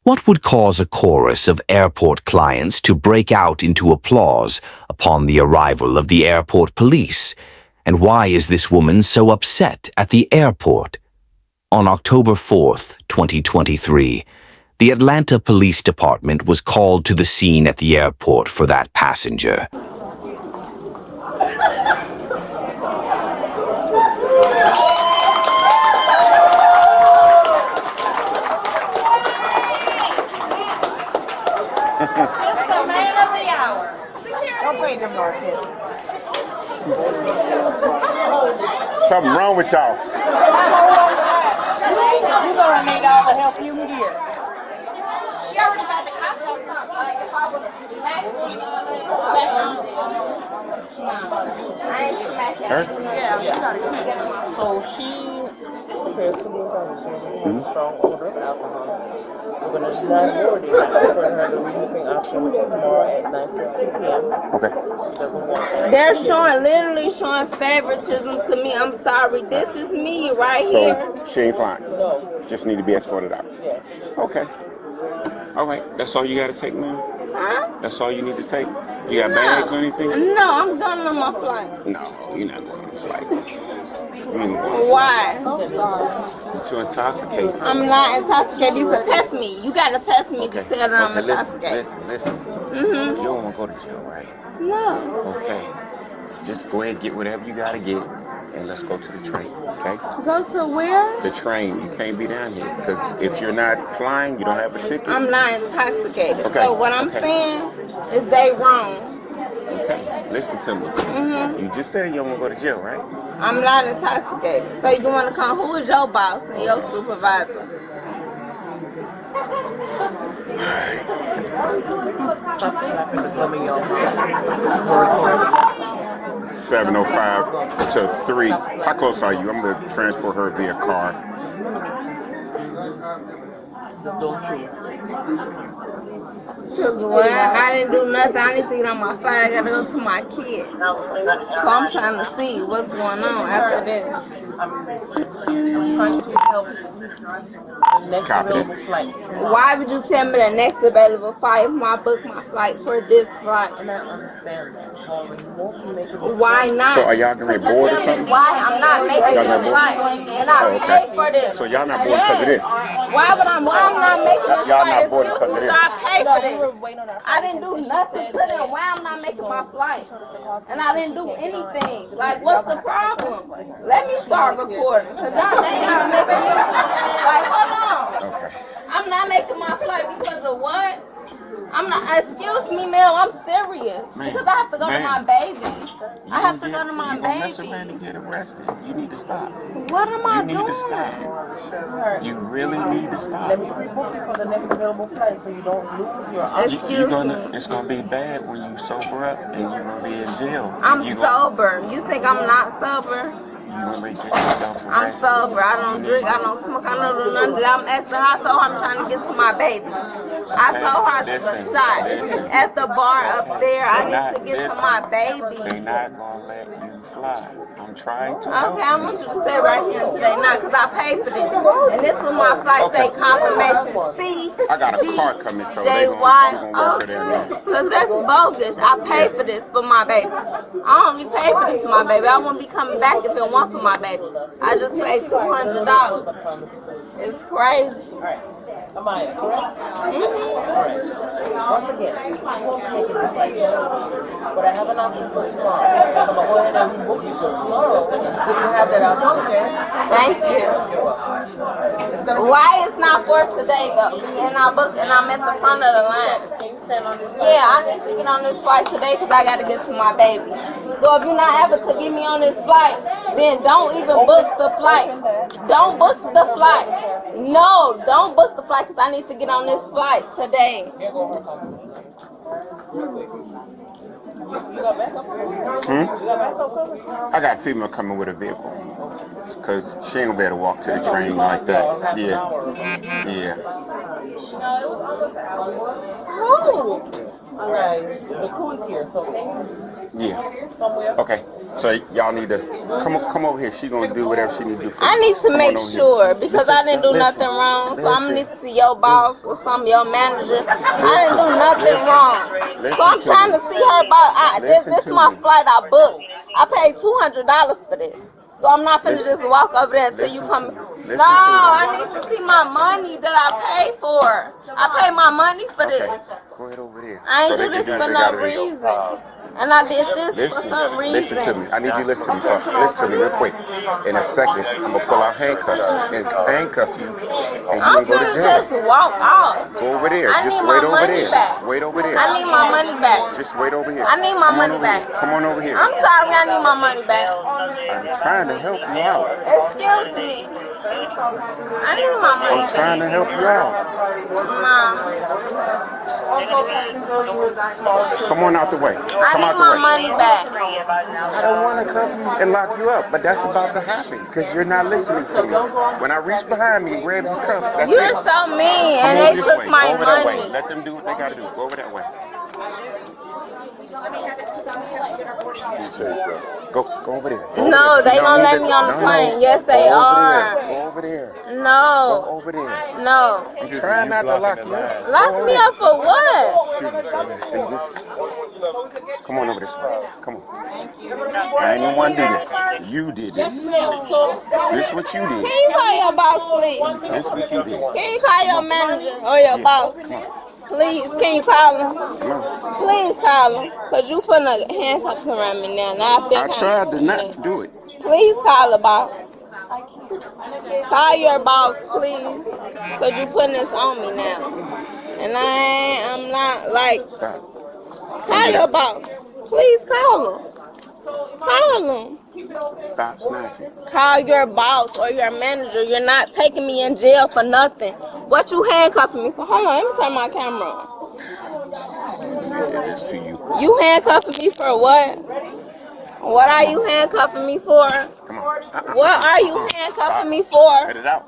What would cause a chorus of airport clients to break out into applause upon the arrival of the airport police? And why is this woman so upset at the airport? On October 4th, 2023, the Atlanta Police Department was called to the scene at the airport for that passenger. Just the man of the hour. Security. Don't play them more attention. Something wrong with y'all. You're gonna need all the help you can get. She already got the cops on something. Like if I would have smacked Her? Yeah, she gotta get. So she appears to be a strong odor of alcohol. We're going to not board it for her to removing option tomorrow at 9:50 p.m. Okay. Doesn't want that. They're literally showing favoritism to me. I'm sorry. This is me right here. So she ain't flying. No. Just need to be escorted out. Yes. Okay. All right. That's all you got to take, man. Huh? That's all you need to take. You got bags or anything? No, I'm done on my flight. No, you're not going on the flight. You ain't going on the flight. Why? You're too intoxicated. I'm not intoxicated. You can test me. You gotta test me to Okay. tell that I'm Okay, intoxicated. listen. Mm-hmm. You don't want to go to jail, right? No. Okay. Just go ahead and get whatever you got to get, and let's go to the train, okay? Go to where? The train. You can't be down here, because if you're not flying, you don't have a ticket. I'm not intoxicated. Okay, So what I'm okay. saying is they wrong. Okay, listen to me. Mm-hmm. You just said you don't want to go to jail, right? I'm not intoxicated. So you want to come? Who is your boss and your supervisor? Stop slapping the gum in your mouth. 7:05 to 3. How close are you? I'm going to transport her via car. Don't you? Well, I didn't do nothing. I need to get on my flight. I gotta go to my kids. So I'm trying to see what's going on after this. I'm trying to help the next Copy. available flight. Why would you tell me the next available flight if I book my flight for this flight? And I understand that. You won't be making this Why not? So are y'all going to get bored or something? Why I'm not making Y'all not this bored? flight? And I Oh, okay. paid for this. So y'all not bored because of this? Why I'm not making this Y'all flight? not bored Excuse because of me, this? so I paid for this. I didn't do nothing to them. Why I'm not making my flight? And I didn't do anything. Like, what's the problem? Let me start recording. Because y'all making me, like, hold on. Okay. I'm not making my flight because of what? I'm not, excuse me, ma'am, I'm serious. Man, Because I have to go to man. my baby. I have to go to my You gonna mess around baby. and get arrested. You need to stop. What am I You need to doing? stop. You really need to stop. Let me rebook you for the next available flight so you don't lose your option. Excuse me. It's gonna be bad when you sober up and you're gonna be in jail. I'm You sober. You think I'm not sober? You gonna make yourself I'm arrested. sober. I don't drink. I don't smoke. I don't do none of that. I'm asking her. I told her I'm trying to get to my baby. I told her I took a Listen, shot listen. at the bar up there. I They're need to get to my They're baby. not gonna let you fly. I'm trying to. Okay, I want you to stay right here today now because I paid for this. And this was my flight say confirmation C. I got a car coming, so J they Y. gonna work it in. Because that's bogus. I paid for this for my baby. I only paid for this for my baby. I won't be coming back if it weren't for my baby. I just paid $200. It's crazy. Alright. Amaya, correct? Once again, I won't be making this flight. But I have an option for tomorrow. I'm going to go ahead and rebook you for tomorrow. So you have that option, okay? Thank you. Why it's not for today though? And I'm at the front of the line. Can you stand on this side? Yeah, I need to get on this flight today because I got to get to my baby. So if you're not able to get me on this flight, then don't even book the flight. Don't book the flight. No, don't book the flight because I need to get on this flight today. Here go her copy. You got backup? You got backup cover? I got a female coming with a vehicle. Cause she ain't gonna be able to walk to the train like that. Yeah. Yeah. Who? Okay. The crew is here, so Yeah. somewhere. Okay. So y'all need to come over here. She gonna do whatever she need to do for I you. need to Come make on over sure here. because Listen, I didn't do listen, nothing wrong. So I'm listen, gonna need to see your boss or some your manager. I didn't do nothing listen, wrong. listen So I'm to trying me. to see her about this. Listen This to my me. flight I booked. I paid $200 for this. So I'm not finna Listen. just walk over there until you Listen come. to me. Listen No, to me. I need to see my money that I paid for. I paid my money for Okay. this. Go ahead over there. I So ain't they do can this do for what they no gotta do. reason. And I did this for Listen, some reason. listen to me. I need you to listen to me. Listen to me real quick. In a second, I'm gonna pull out handcuffs and handcuff you, and you I'm gonna go to finna jail. just walk off. Go over there. I Just need wait my over money there. back. Wait over there. I need my money back. Just wait over here. I need my Come on money over back. here. Come on over here. I'm sorry, I need my money back. I'm trying to help you out. Excuse me. I need my money I'm back. trying to help you out. Nah. Come on out the way. I Come need out the my way. money back. I don't want to cuff you and lock you up, but that's about to happen because you're not listening to me. When I reach behind me and grab these cuffs, that's You're it. so mean, Come and over they this took way. my Go over that way. money. Let them do what they gotta do. Go over that way. Go over there. Go No, over there. they You don't gonna need let to- me on the no, plane. no. Yes, they Go over are. there. Go over there. Go No, over there. no. I'm trying not to lock you up. Lock me up for what? See, this is. Come on over this way. Come on. I ain't even want to do this. You did this. This is what you did. Can you call your boss, please? This is what you did. Can you call your manager or your boss? Please, can you call him? Come on. Please call him. Because you putting the handcuffs around me now. Now I feel I kinda tried to stupid. not do it. Please call the boss. Call your boss, please. Because you putting this on me now. And I'm not like, Stop. call your boss. Please call him. Call him. Stop snatching. Call your boss or your manager. You're not taking me in jail for nothing. What you handcuffing me for? Hold on, let me turn my camera on. It is to you. You handcuffing me for what? What are you handcuffing me for? Come on. What are you handcuffing me for? Cut it out.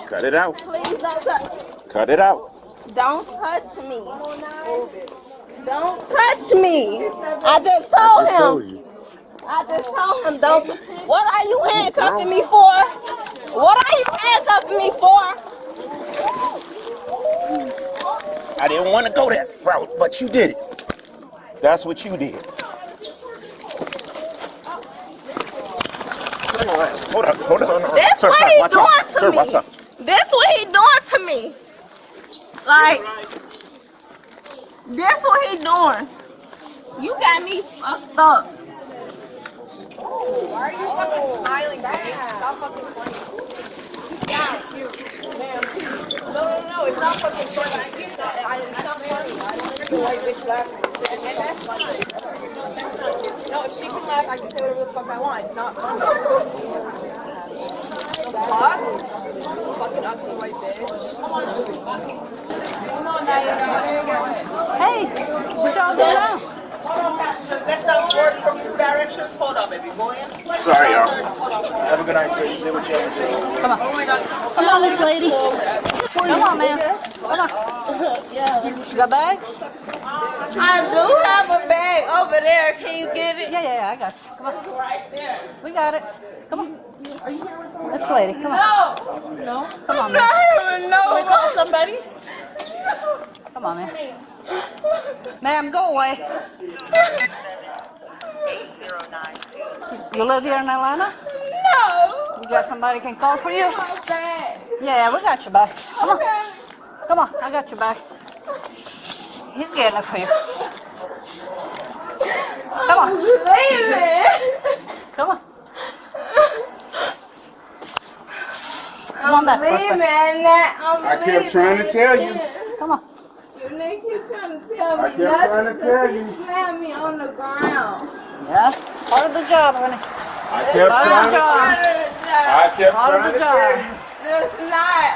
Cut it out. Please don't touch. Cut it out. Don't touch me. Don't touch me. I just told I told him. you. I just told him don't. What are you handcuffing me for? What are you handcuffing me for? I didn't want to go that route, but you did it. That's what you did. Hold up, hold up. That's Sir, what sir, he watch out. doing to Sir, me. watch out. This what he doing to me. Like, this what he doing. You got me fucked up. Why are you fucking smiling, babe? Stop fucking funny. No, it's not fucking funny. It's not funny. I don't understand why you bitch laughing. No, if she can laugh, I can say whatever the fuck I want. It's not funny. The fuck? Fucking ugly white bitch. Hey, what y'all doing now? Let's not board from two directions. Hold on, baby. Go in. Sorry, y'all. Have a good night, sir. You did what you had to do. Come on. Come on, this lady. Come on, man. Come on. You got bags? I do have a bag over there. Can you get it? Yeah, I got you. Come on. Right there. We got it. Come on. This lady, come on. No. No? Come on, I'm man. not even know. Can we call somebody? Come on, man. Ma'am, go away. You live here in Atlanta? No. You got somebody can call for you? My bag. Yeah, we got your back. Come on. Okay. Come on, I got your back. He's getting it for you. Come on. Leave it. Come on. Come on back for a Leave second. it. I kept trying to tell you. Come on. They keep trying to tell I me kept trying to nothing. tell He you. slammed me on the ground. Yeah, part of the job, honey. I kept Part of trying the to job. I kept Part of trying the to tell job. you. It's not.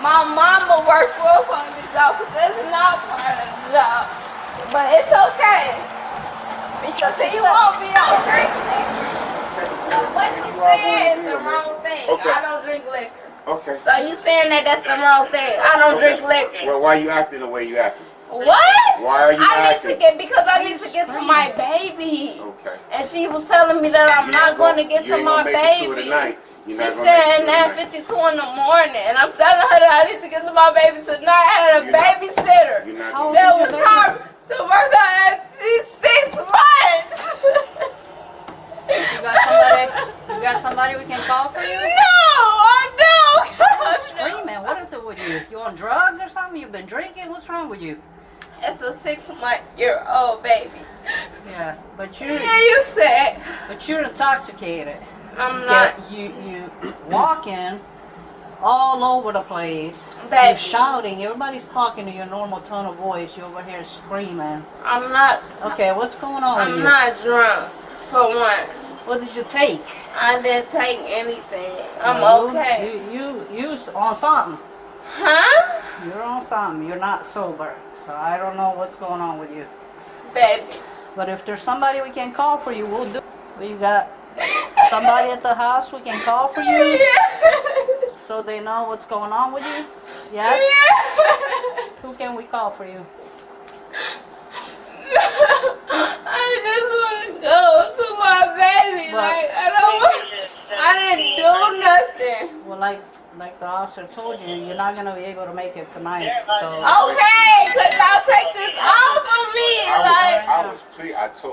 My mama worked for a police officer. It's not part of the job. But it's okay. Because he won't be on drink liquor. What you saying is the wrong thing. Okay. I don't drink liquor. Okay. So you saying that that's the wrong thing. I don't drink liquor. Well, why you acting the way you acting? What? Why are you I acting? need to get because I need to get to my baby. Okay. And she was telling me that I'm not going to get to my baby. She said 9:52 in the morning, and I'm telling her that I need to get to my baby tonight. I had a babysitter that was hard to work on, and she's 6 months. You got somebody we can call for you? No, I don't. Screaming. What is it with you? You on drugs or something? You've been drinking? What's wrong with you? It's a 6-month-old baby. Yeah, but you said. But you're intoxicated. I'm not. You walking all over the place. Baby. You're shouting. Everybody's talking in your normal tone of voice. You're over here screaming. I'm not. Okay, what's going on with you? I'm not drunk, for one. What did you take? I didn't take anything. I'm okay. You on something. Huh? You're on something. You're not sober. So I don't know what's going on with you. Baby. But if there's somebody we can call for you, we'll do it. We got somebody at the house we can call for you? Yeah. So they know what's going on with you? Yes? Yeah. Who can we call for you? I just want to go to my baby. But- I didn't do nothing. Well, like the officer told you, you're not going to be able to make it tonight. So Okay, because I'll take this off of me.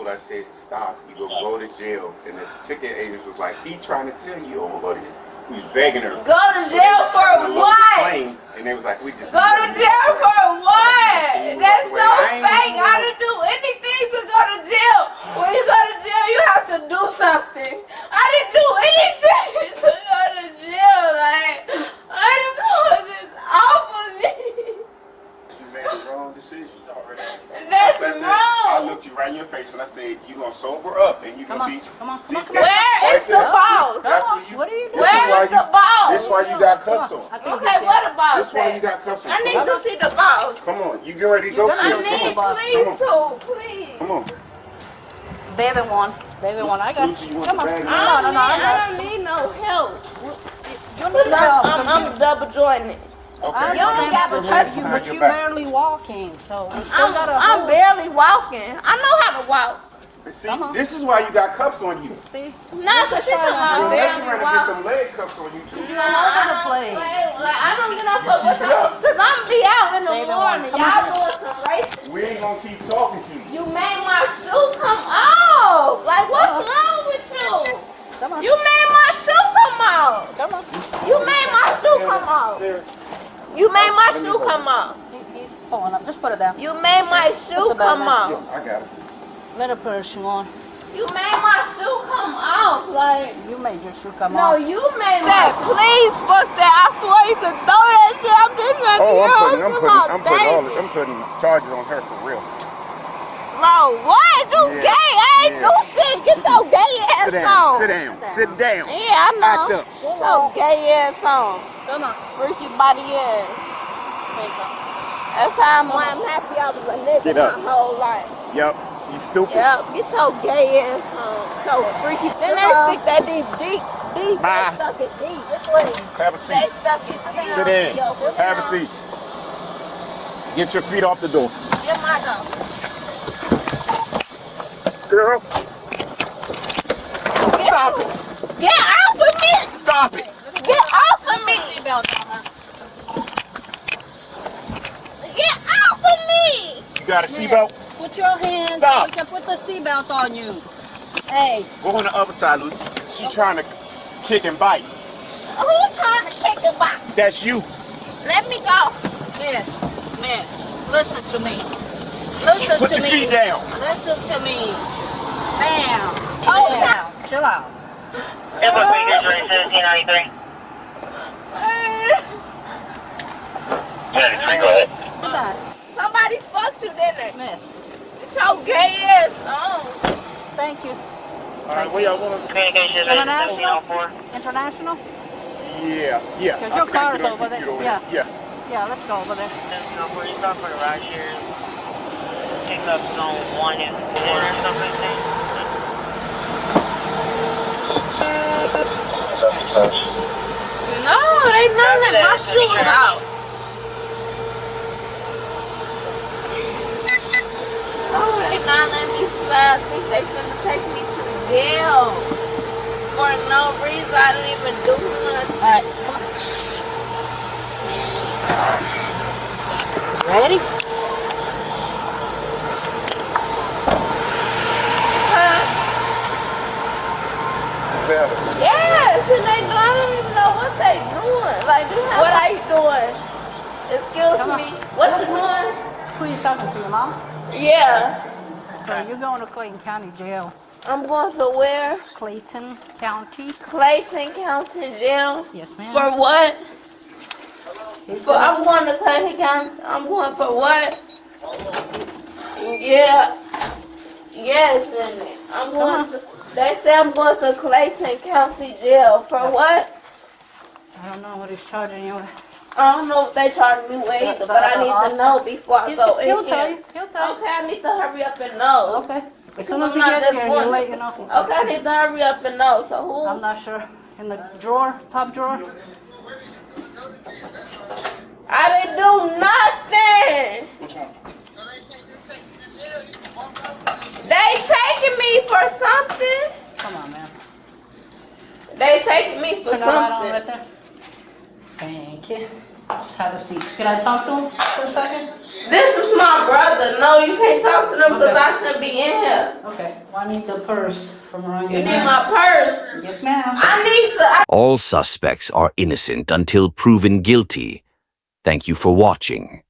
I said, stop. You go to jail. And the ticket agent was like, he trying to tell you, oh, buddy. He was begging her. Go to jail for what? And they was like, we just Go to jail for what? That's so fake. I didn't do anything to go to jail. When you go to jail, you have to do something. I didn't do anything to go to jail. I just want this off of me. You made the wrong decision. That's I wrong. looked you right in your face and I said, you going to sober up and you going to be... Come on. Where is the boss? What are you doing? Where is the boss? This why you got cuffs on. Okay, what about This why you that? got cuffs on. I need to see the boss. Come on, you get ready to go see him. I Come on. need, please, too, please. Come on. Baby one. I got Lucy, you you. want Come the on. bag? I don't need no help. You need help. I'm double jointed. Okay. You don't got to touch you, But you barely walking, so we still gotta I'm hold. barely walking. I know how to walk. See, this is why you got cuffs on you. See? No, because she's talking about Unless barely you ready to get walking. some leg cuffs on you too. You're all over the place. I don't get off of keep it up. because I'm be out in the Baby, morning. come Y'all doing some racing. We ain't gonna keep talking to you. You made my shoe come off. Like, what's wrong with you? Come on. You made my shoe come off. Come on. You made my shoe come off. You made my shoe come off. He's pulling up. Just put it down. You made my shoe the belt come down. off. I got it. Let her put her shoe on. You made my shoe come off. Like, You made your shoe come no, on. you made my please fuck that. I swear you could throw that shit. I'm just trying to I'm putting charges on her for real. Bro, what? You Yeah, gay? I ain't yeah. do shit. Get your gay ass Sit on. down. Sit down. Yeah, I know. Act up. Get your gay ass on. Come on. Freaky body ass. That's how I'm happy I was a nigga Get up. my whole life. Yup. You stupid. Yep, get your gay ass on. So freaky. Then they stick that deep. Bye. They stuck it deep. This way. Have a They seat. stuck it deep. Sit in. Yo, sit Have a down. seat. Get your feet off the door. Get my dog. Girl, Stop it. Get off of me. stop it. Get off of me. Get off of me. You got a seatbelt? Put your hands Stop. so we can put the seatbelt on you. Hey. Go on the other side, Lucy. She trying to kick and bite. Who trying to kick the box? That's you. Let me go. Miss, listen to me. Listen Put to your me. feet down. Listen to me. Bam. Calm down. Chill out. Airport Speakers, running 1793. Go ahead. Come on, Somebody fucked you, didn't they? miss. It's your gay ass on. Thank you. Alright, where y'all going? Communications, International? 1704. International? Yeah. Because your car's over there. Yeah. Yeah. Yeah, let's go over there. 1704, you stop for the ride shares. Pickups on 1 and 4 or something like that. No, they know that my shoe is out. not let me fly. I think they finna take me to jail for no reason. I didn't even do nothing. Alright, come on. Ready? Yes, and I don't even know what they doing. Like, what are you doing? Excuse me. What you doing? Who are you talking to, your mom? Yeah. So you're going to Clayton County Jail. I'm going to where? Clayton County. Clayton County Jail. Yes, ma'am. For what? I'm going to Clayton County. I'm going for what? Yeah. Yes, and I'm going to. They say I'm going to Clayton County Jail. For what? I don't know what he's charging you with. I don't know if they charge me with either, but I need to know before I go in He'll here. tell you. He'll tell you. Okay, I need to hurry up and know. Okay. As soon Because as he I'm not gets just here, one. he'll let you know. Okay, I need to hurry up and know. So who? I'm not sure. In the drawer, top drawer. I didn't do nothing. They taking me for something. Come on, man. They taking me for Turn that light on something. right there. Thank you. Just have a seat. Can I talk to him for a second? This is my brother. No, you can't talk to them because I shouldn't be in here. Okay. Well, I need the purse from around You your need neck. my purse. Yes, ma'am. I need to. All suspects are innocent until proven guilty. Thank you for watching.